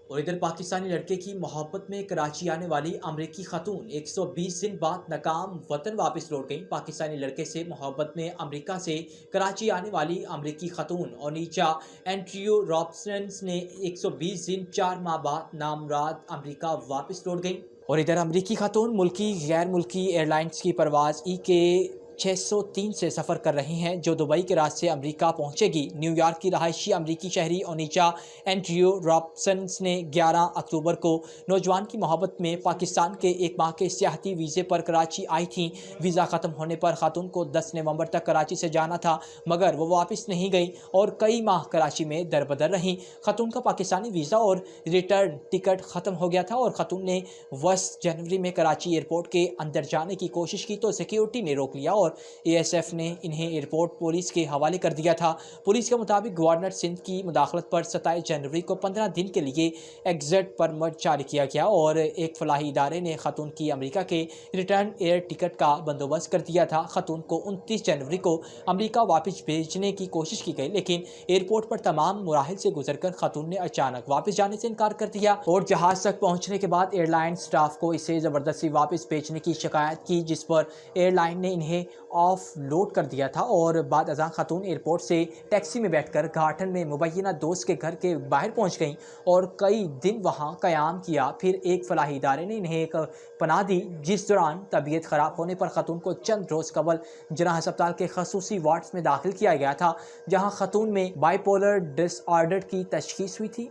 اور ادھر پاکستانی لڑکے کی محبت میں کراچی آنے والی امریکی خاتون 120 دن بعد ناکام وطن واپس لوٹ گئیں۔ پاکستانی لڑکے سے محبت میں امریکہ سے کراچی آنے والی امریکی خاتون اونیچا اینڈریو رابسنس نے 120 دن 4 ماہ بعد نامراد امریکہ واپس لوٹ گئیں۔ اور ادھر امریکی خاتون ملکی غیر ملکی ایئر لائنز کی پرواز کے 603 سے سفر کر رہی ہیں جو دبئی کے راستے امریکہ پہنچے گی۔ نیو یارک کی رہائشی امریکی شہری اونیچا اینڈریو رابسنس نے 11 اکتوبر کو نوجوان کی محبت میں پاکستان کے 1 ماہ کے سیاحتی ویزے پر کراچی آئی تھیں۔ ویزا ختم ہونے پر خاتون کو 10 نومبر تک کراچی سے جانا تھا مگر وہ واپس نہیں گئی اور کئی ماہ کراچی میں دربدر رہیں۔ خاتون کا پاکستانی ویزا اور ریٹرن ٹکٹ ختم ہو گیا تھا اور خاتون نے 20 جنوری میں کراچی ایئرپورٹ کے اندر جانے کی کوشش کی تو سیکیورٹی نے روک لیا اور اے ایس ایف نے انہیں ایئرپورٹ پولیس کے حوالے کر دیا تھا۔ پولیس کے مطابق گورنر سندھ کی مداخلت پر 27 جنوری کو 15 دن کے لیے ایگزٹ پرمٹ جاری کیا گیا اور ایک فلاحی ادارے نے خاتون کی امریکہ کے ریٹرن ایئر ٹکٹ کا بندوبست کر دیا تھا۔ خاتون کو 29 جنوری کو امریکہ واپس بھیجنے کی کوشش کی گئی لیکن ایئرپورٹ پر تمام مراحل سے گزر کر خاتون نے اچانک واپس جانے سے انکار کر دیا اور جہاز تک پہنچنے کے بعد ایئر لائن سٹاف کو اسے زبردستی واپس بھیجنے کی شکایت کی جس پر ایئر لائن نے انہیں آف لوڈ کر دیا تھا اور بعد ازاں خاتون ایئرپورٹ سے ٹیکسی میں بیٹھ کر گھاٹن میں مبینہ دوست کے گھر کے باہر پہنچ گئیں اور کئی دن وہاں قیام کیا۔ پھر ایک فلاحی ادارے نے انہیں ایک پناہ دی جس دوران طبیعت خراب ہونے پر خاتون کو چند روز قبل جناح ہسپتال کے خصوصی وارڈز میں داخل کیا گیا تھا جہاں خاتون میں بائی پولر ڈس آرڈر کی تشخیص ہوئی تھی۔